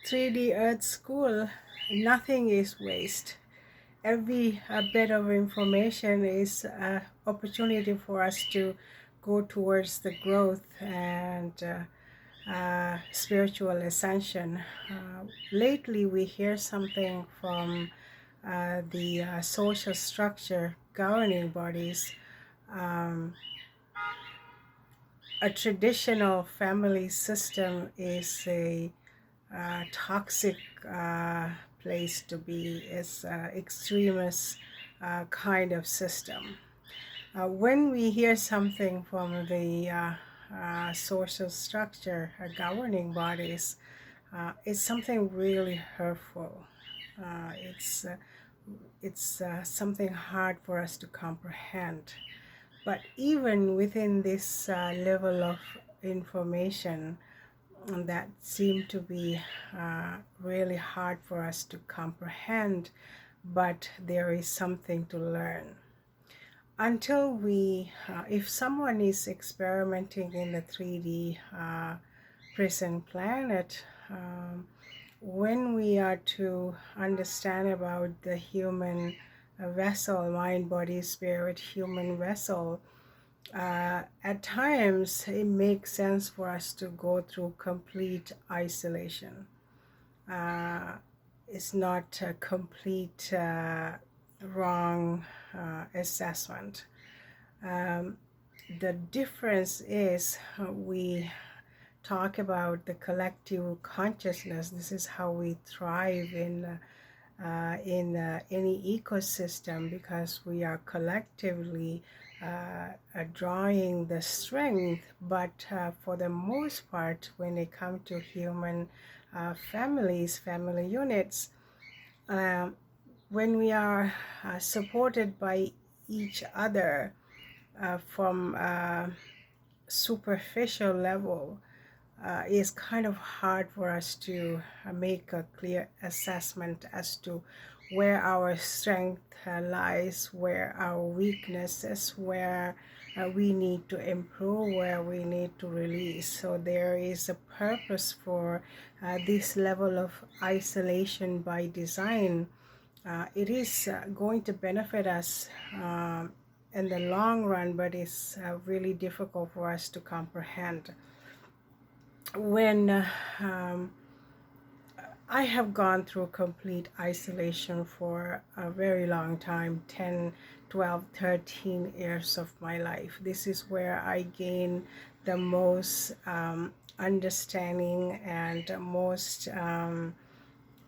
3D Earth School, nothing is waste. Every bit of information is an opportunity for us to go towards the growth and spiritual ascension. Lately, we hear something from the social structure governing bodies. Um, a traditional family system is a toxic place to be. It's extremist kind of system. When we hear something from the social structure governing bodies, it's something really hurtful. It's something hard for us to comprehend. But even within this level of information, that seem to be really hard for us to comprehend, but there is something to learn. Until if someone is experimenting in the 3D prison planet, when we are to understand about the human vessel, mind, body, spirit, human vessel, at times it makes sense for us to go through complete isolation. It's not a complete wrong assessment. Um, the difference is we talk about the collective consciousness. This is how we thrive in any ecosystem, because we are collectively drawing the strength. But for the most part, when it comes to human families, family units, um, when we are supported by each other from a superficial level, it's kind of hard for us to make a clear assessment as to where our strength lies, where our weaknesses, where we need to improve, where we need to release. So there is a purpose for this level of isolation by design. It is going to benefit us in the long run, but it's really difficult for us to comprehend. When I have gone through complete isolation for a very long time, 10, 12, 13 years of my life. This is where I gain the most understanding and most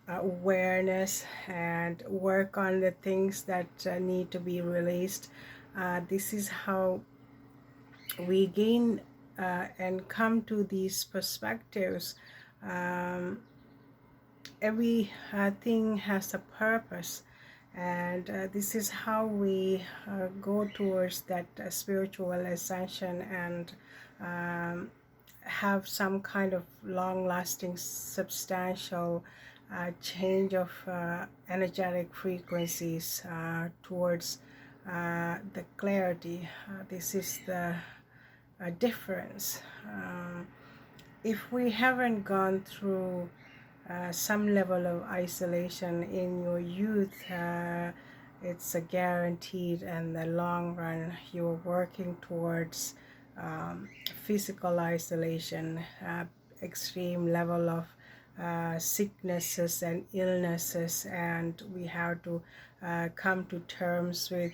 awareness, and work on the things that need to be released. This is how we gain and come to these perspectives. Every thing has a purpose, and this is how we go towards that spiritual ascension and have some kind of long-lasting, substantial change of energetic frequencies towards the clarity. This is the difference. If we haven't gone through some level of isolation in your youth, it's a guaranteed in the long run you're working towards physical isolation, extreme level of sicknesses and illnesses, and we have to come to terms with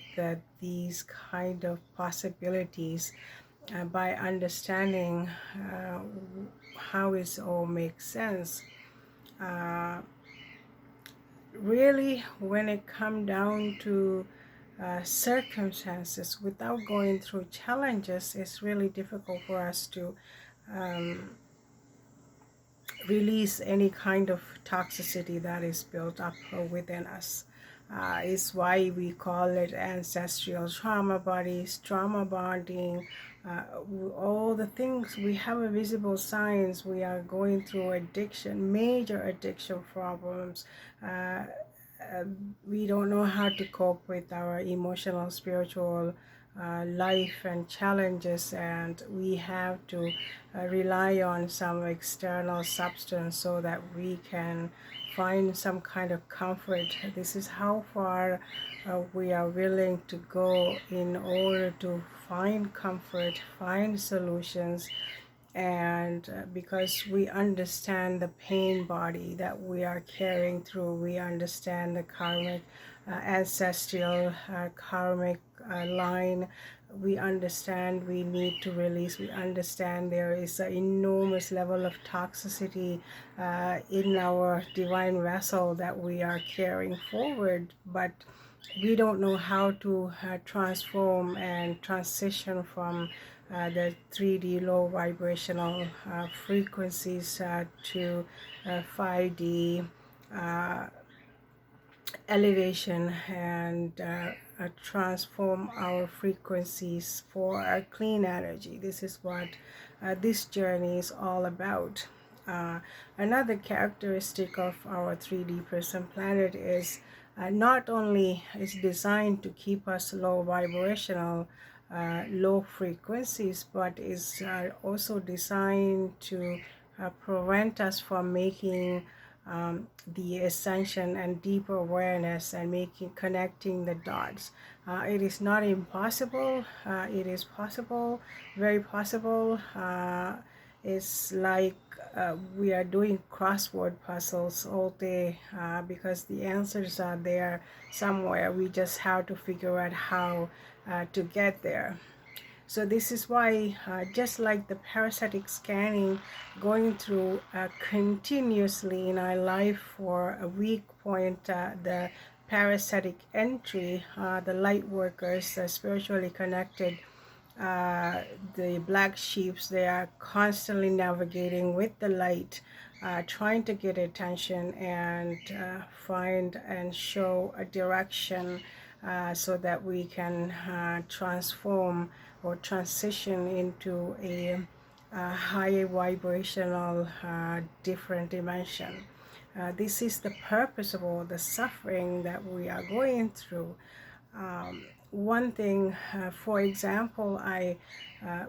these kind of possibilities by understanding how it all makes sense. Really, when it comes down to circumstances, without going through challenges, it's really difficult for us to release any kind of toxicity that is built up within us. Is why we call it ancestral trauma bodies, trauma bonding, all the things. We have a visible signs. We are going through addiction, major addiction problems. We don't know how to cope with our emotional, spiritual life and challenges, and we have to rely on some external substance so that we can find some kind of comfort. This is how far we are willing to go in order to find comfort, find solutions. And because we understand the pain body that we are carrying through, we understand the karmic ancestral karmic line, we understand we need to release, we understand there is an enormous level of toxicity in our divine vessel that we are carrying forward, but we don't know how to transform and transition from the 3D low vibrational frequencies to 5D elevation, and transform our frequencies for a clean energy. This is what this journey is all about. Another characteristic of our 3D person planet is not only is designed to keep us low vibrational, low frequencies, but is also designed to prevent us from making the ascension and deeper awareness and connecting the dots. It is not impossible. It is possible, very possible. It's like we are doing crossword puzzles all day because the answers are there somewhere. We just have to figure out how to get there. So this is why, just like the parasitic scanning, going through continuously in our life for a weak point, the parasitic entry, the light workers, spiritually connected, the black sheeps, they are constantly navigating with the light, trying to get attention and find and show a direction so that we can transform or transition into a higher vibrational different dimension. This is the purpose of all the suffering that we are going through. One thing, for example,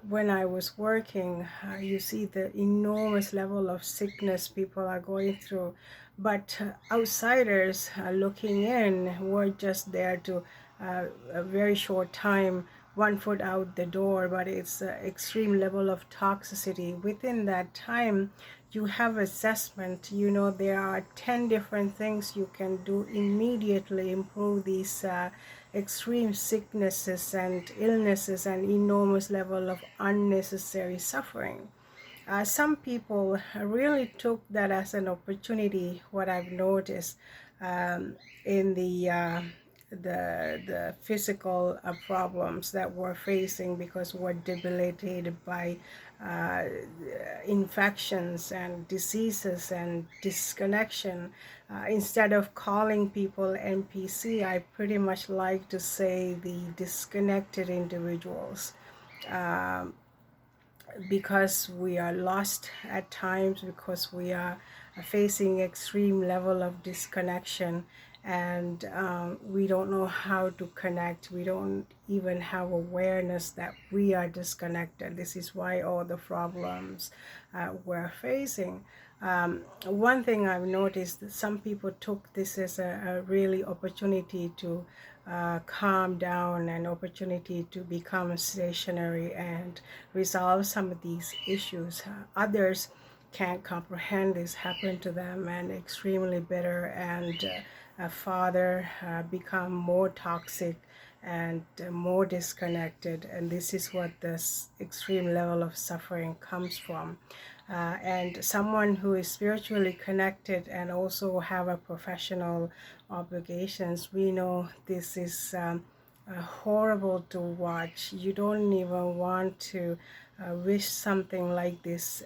when I was working, you see the enormous level of sickness people are going through, but outsiders looking in were just there to a very short time, 1 foot out the door, but it's an extreme level of toxicity. Within that time, you have assessment. You know, there are 10 different things you can do immediately, improve these extreme sicknesses and illnesses and enormous level of unnecessary suffering. Some people really took that as an opportunity. What I've noticed in the physical problems that we're facing because we're debilitated by uh, infections and diseases and disconnection. Instead of calling people NPC, I pretty much like to say the disconnected individuals. Um, because we are lost at times, because we are facing extreme level of disconnection, and we don't know how to connect. We don't even have awareness that we are disconnected. This is why all the problems we're facing. One thing I've noticed that some people took this as a really opportunity to calm down, an opportunity to become stationary and resolve some of these issues. Others can't comprehend this happened to them and extremely bitter, and further become more toxic and more disconnected, and this is what this extreme level of suffering comes from. And someone who is spiritually connected and also have a professional obligations, we know this is horrible to watch. You don't even want to wish something like this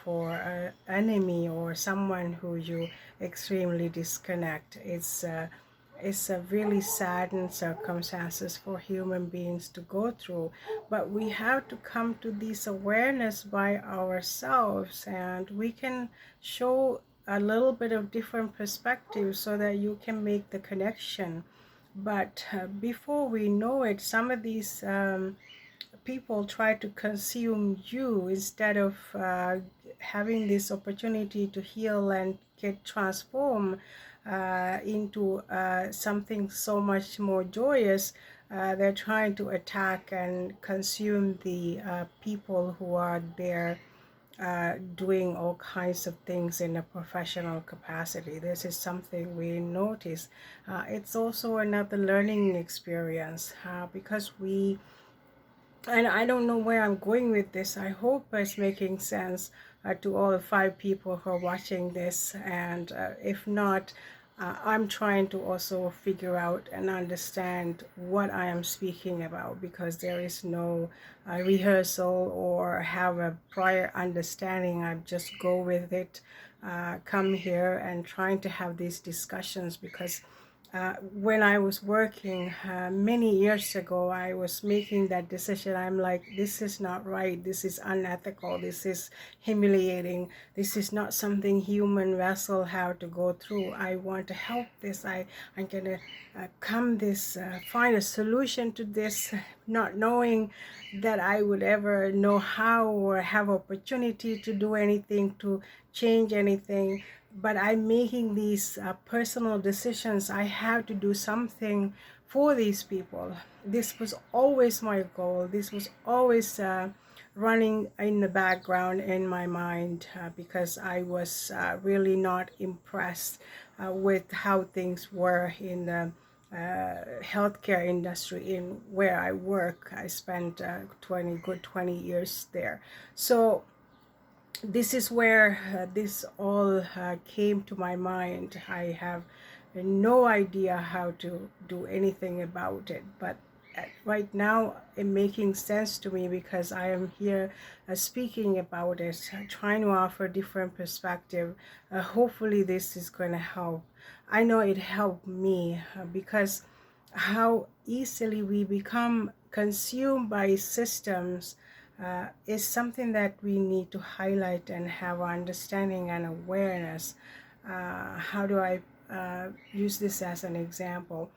for an enemy or someone who you extremely disconnect. It's a really saddened circumstances for human beings to go through, but we have to come to this awareness by ourselves, and we can show a little bit of different perspective so that you can make the connection. But before we know it, some of these people try to consume you instead of having this opportunity to heal and get transformed into something so much more joyous. They're trying to attack and consume the people who are there doing all kinds of things in a professional capacity. This is something we notice. It's also another learning experience because and I don't know where I'm going with this. I hope it's making sense to all 5 people who are watching this. And if not, I'm trying to also figure out and understand what I am speaking about, because there is no rehearsal or have a prior understanding. I just go with it, come here and trying to have these discussions because when I was working many years ago, I was making that decision. I'm like, this is not right. This is unethical. This is humiliating. This is not something human vessel have to go through. I want to help this. I'm going to find a solution to this, not knowing that I would ever know how or have opportunity to do anything to change anything. But I'm making these personal decisions. I have to do something for these people. This was always my goal. This was always running in the background in my mind because I was really not impressed with how things were in the healthcare industry in where I work. I spent 20 years there. So this is where this all came to my mind. I have no idea how to do anything about it, but right now it's making sense to me because I am here speaking about it, trying to offer different perspective. Hopefully this is going to help. I know it helped me because how easily we become consumed by systems is something that we need to highlight and have understanding and awareness. How do I use this as an example?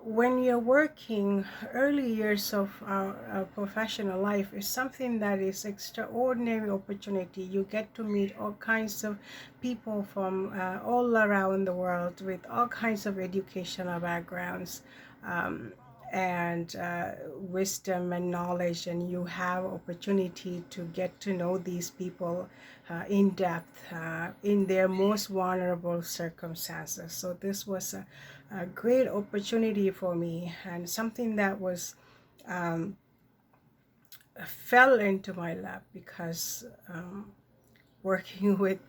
When you're working, early years of our professional life is something that is extraordinary opportunity. You get to meet all kinds of people from all around the world with all kinds of educational backgrounds. And wisdom and knowledge, and you have opportunity to get to know these people in depth in their most vulnerable circumstances. So this was a great opportunity for me, and something that was fell into my lap because working with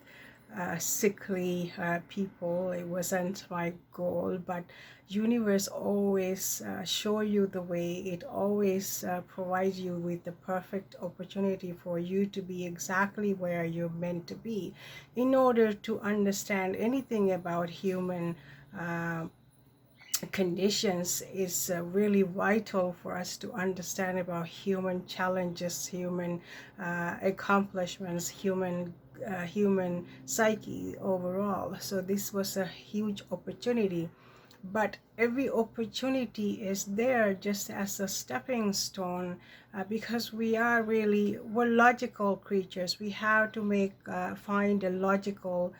sickly people, it wasn't my goal, but universe always show you the way. It always provides you with the perfect opportunity for you to be exactly where you're meant to be. In order to understand anything about human conditions, is really vital for us to understand about human challenges, human accomplishments, human psyche overall. So this was a huge opportunity, but every opportunity is there just as a stepping stone because we're logical creatures. We have to find a logical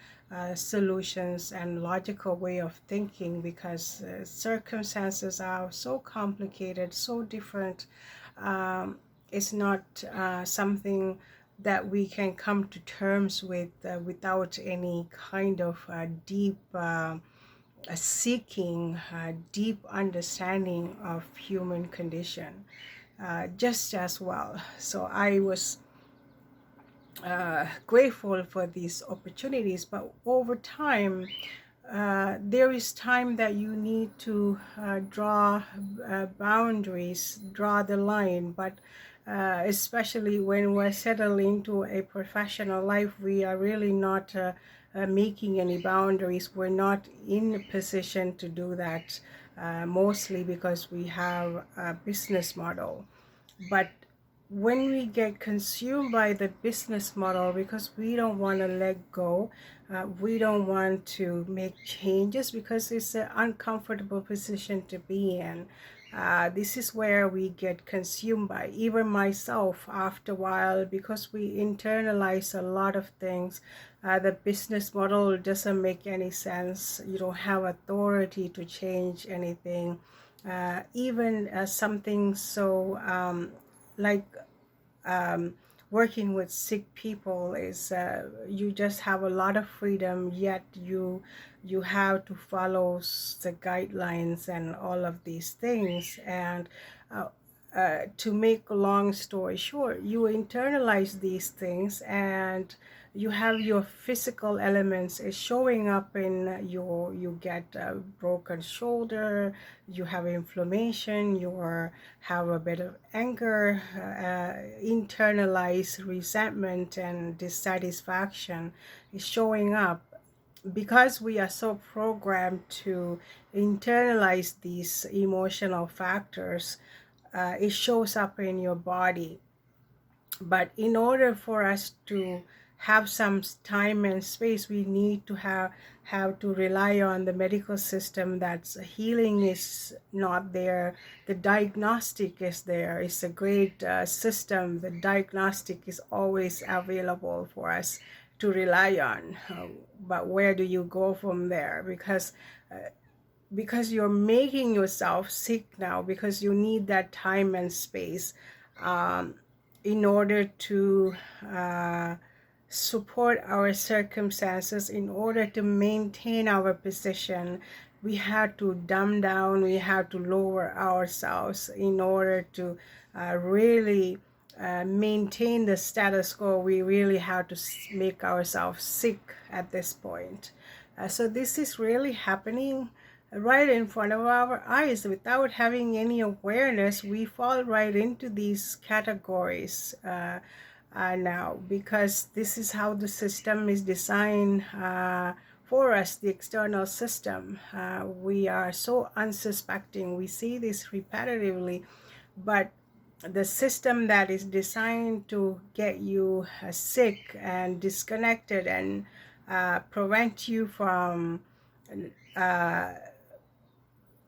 solutions and logical way of thinking because circumstances are so complicated, so different. It's not something that we can come to terms with without any kind of deep seeking, deep understanding of human condition just as well. So I was grateful for these opportunities, but over time there is time that you need to draw boundaries, draw the line. But especially when we're settling into a professional life, we are really not making any boundaries. We're not in a position to do that, mostly because we have a business model. But when we get consumed by the business model because we don't want to let go, we don't want to make changes because it's an uncomfortable position to be in. This is where we get consumed by, even myself after a while, because we internalize a lot of things. The business model doesn't make any sense. You don't have authority to change anything. Even something so like working with sick people is you just have a lot of freedom, yet you have to follow the guidelines and all of these things. And uh, to make a long story short, you internalize these things, and you have your physical elements is showing up in your, you get a broken shoulder, you have inflammation, you have a bit of anger, internalized resentment and dissatisfaction is showing up because we are so programmed to internalize these emotional factors. It shows up in your body. But in order for us to have some time and space, we need to have to rely on the medical system. That's healing is not there, the diagnostic is there. It's a great system. The diagnostic is always available for us to rely on. But where do you go from there? Because you're making yourself sick now, because you need that time and space um, in order to support our circumstances, in order to maintain our position. We have to dumb down, we have to lower ourselves in order to really maintain the status quo. We really have to make ourselves sick at this point. So this is really happening right in front of our eyes. Without having any awareness, we fall right into these categories now, because this is how the system is designed for us, the external system. We are so unsuspecting. We see this repetitively, but the system that is designed to get you sick and disconnected and prevent you from uh,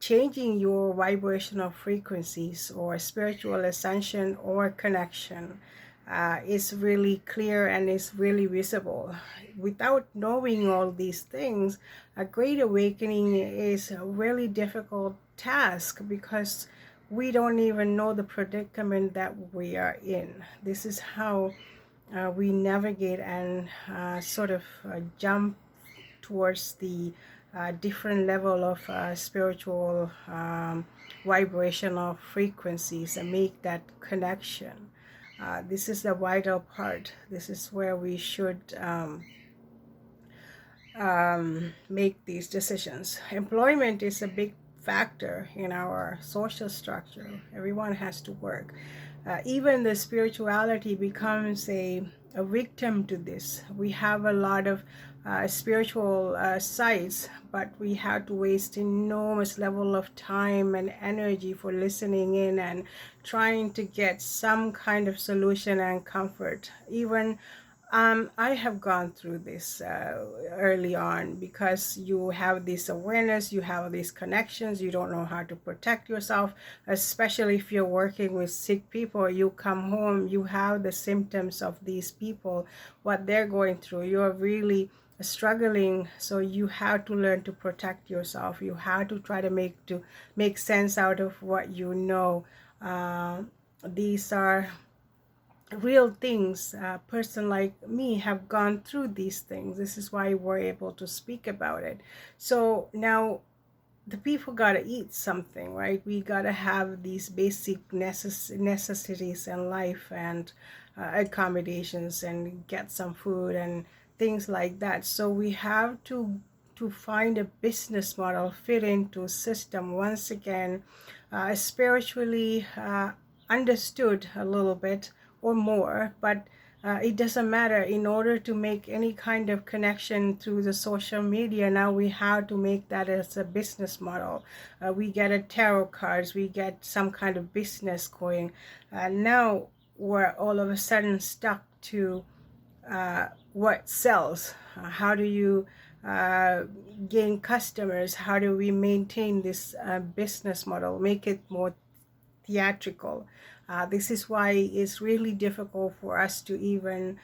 changing your vibrational frequencies or spiritual ascension or connection is really clear and is really visible. Without knowing all these things, a great awakening is a really difficult task, because we don't even know the predicament that we are in. This is how we navigate and sort of jump towards the different level of spiritual vibrational frequencies and make that connection. This is the vital part. This is where we should make these decisions. Employment is a big factor in our social structure. Everyone has to work. Even the spirituality becomes a victim to this. We have a lot of spiritual sites, but we have to waste enormous level of time and energy for listening in and trying to get some kind of solution and comfort. Even I have gone through this early on, because you have this awareness, you have these connections, you don't know how to protect yourself, especially if you're working with sick people. You come home, you have the symptoms of these people, what they're going through. You're really struggling, so you have to learn to protect yourself. You have to try to make sense out of what you know. These are real things. A person like me have gone through these things. This is why we're able to speak about it. So now the people gotta eat something, right? We gotta have these basic necessities in life, and accommodations, and get some food and things like that. So we have to find a business model fit into system, once again spiritually understood a little bit or more, but it doesn't matter. In order to make any kind of connection through the social media, now we have to make that as a business model. We get a tarot cards, we get some kind of business going. Now we're all of a sudden stuck to what sells. How do you gain customers? How do we maintain this business model, make it more theatrical? This is why it's really difficult for us to even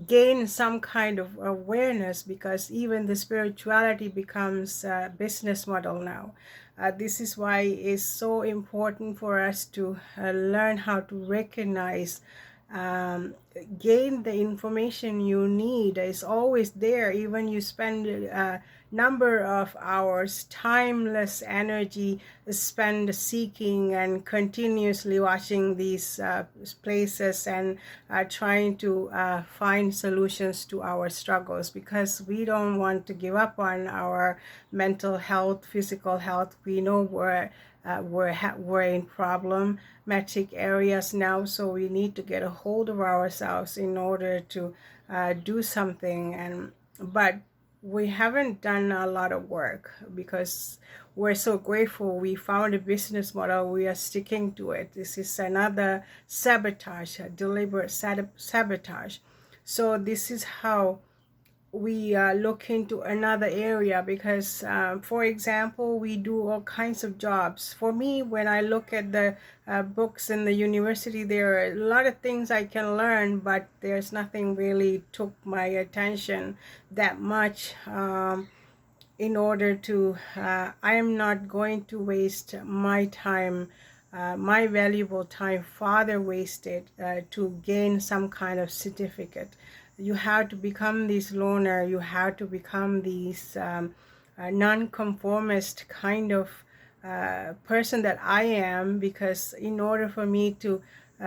gain some kind of awareness, because even the spirituality becomes a business model now. This is why it's so important for us to learn how to recognize, um, gain the information you need. It's always there. Even you spend a number of hours, timeless energy spent seeking and continuously watching these places and trying to find solutions to our struggles, because we don't want to give up on our mental health, physical health. We know we're in problematic areas now, so we need to get a hold of ourselves in order to do something. But we haven't done a lot of work, because we're so grateful we found a business model. We are sticking to it. This is another sabotage, a deliberate sabotage. So this is how we look into another area, because for example, we do all kinds of jobs. For me, when I look at the books in the university, there are a lot of things I can learn, but there's nothing really took my attention that much. In order to I am not going to waste my time, my valuable time, father wasted, to gain some kind of certificate. You have to become this loner. You have to become these non-conformist kind of person that I am, because in order for me to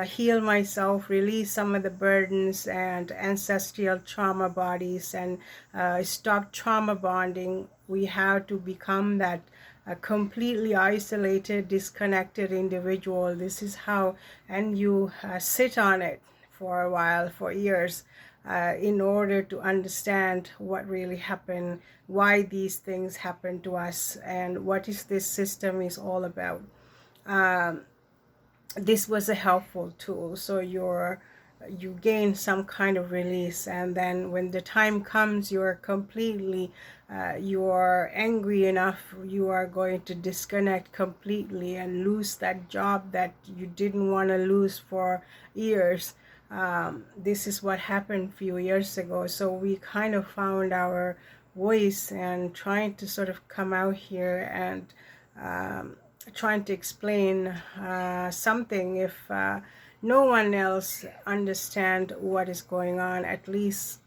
heal myself, release some of the burdens and ancestral trauma bodies, and stop trauma bonding, we have to become that completely isolated, disconnected individual. This is how, and you sit on it for a while, for years, in order to understand what really happened, why these things happen to us, and what is this system is all about. This was a helpful tool, so you gain some kind of release, and then when the time comes, you're completely you are angry enough, you are going to disconnect completely and lose that job that you didn't want to lose for years. This is what happened a few years ago. So we kind of found our voice and trying to sort of come out here and trying to explain something. If no one else understand what is going on, at least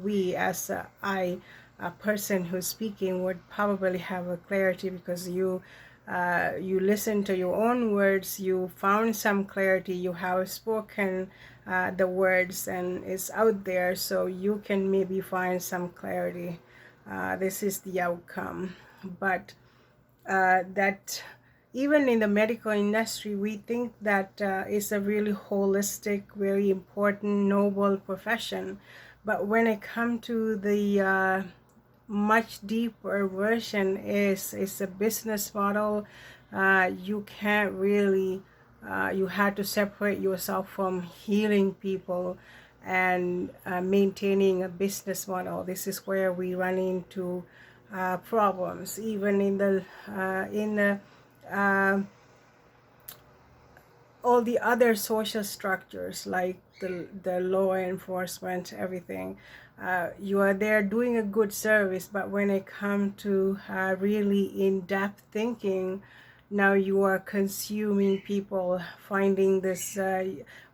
we as a person who's speaking would probably have a clarity, because you listen to your own words, you found some clarity, you have spoken the words, and it's out there, so you can maybe find some clarity. This is the outcome. But that even in the medical industry, we think that it's a really holistic, very important, noble profession. But when it comes to the much deeper version, is a business model. You can't really, you have to separate yourself from healing people and maintaining a business model. This is where we run into problems, even in the all the other social structures, like the law enforcement, everything. You are there doing a good service, but when it comes to really in-depth thinking, now you are consuming people, finding this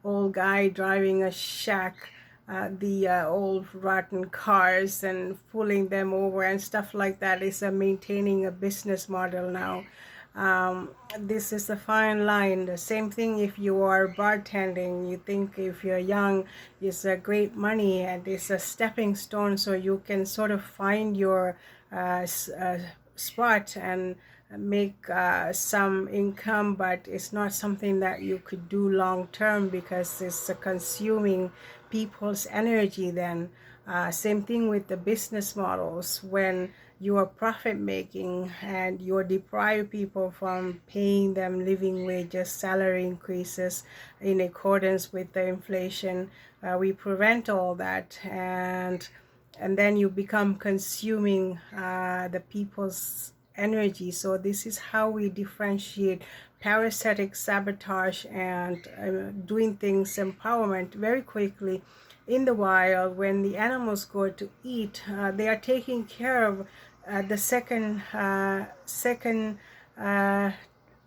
old guy driving a shack, the old rotten cars, and pulling them over and stuff like that. Is maintaining a business model now. This is a fine line. The same thing if you are bartending. You think if you're young, it's a great money and it's a stepping stone, so you can sort of find your spot and make some income, but it's not something that you could do long term, because it's consuming people's energy then. Same thing with the business models. When you are profit making and you deprive people from paying them living wages, salary increases in accordance with the inflation. We prevent all that, and then you become consuming the people's energy. So this is how we differentiate parasitic sabotage and doing things empowerment very quickly. In the wild, when the animals go to eat, they are taking care of the second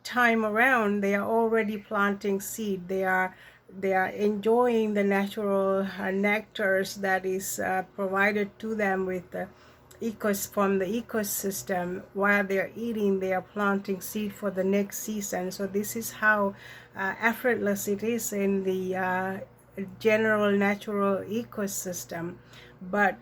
time around. They are already planting seed. They are enjoying the natural nectars that is provided to them with the from the ecosystem. While they're eating, they are planting seed for the next season. So this is how effortless it is in the general natural ecosystem. But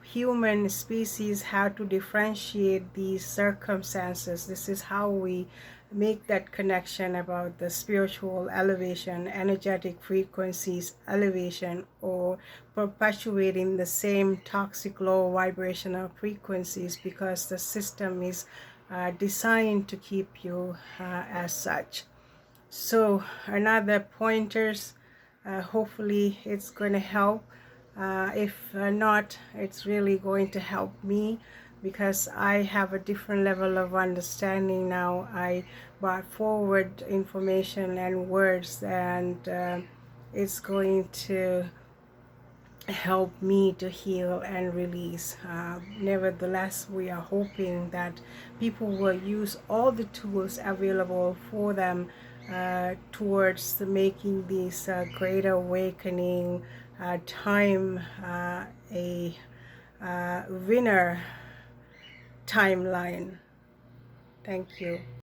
human species have to differentiate these circumstances. This is how we make that connection about the spiritual elevation, energetic frequencies elevation, or perpetuating the same toxic low vibrational frequencies, because the system is designed to keep you as such. So another pointers, hopefully it's going to help. If not, it's really going to help me, because I have a different level of understanding now. I brought forward information and words, and it's going to help me to heal and release. Nevertheless, we are hoping that people will use all the tools available for them towards making this great awakening time a winner timeline. Thank you.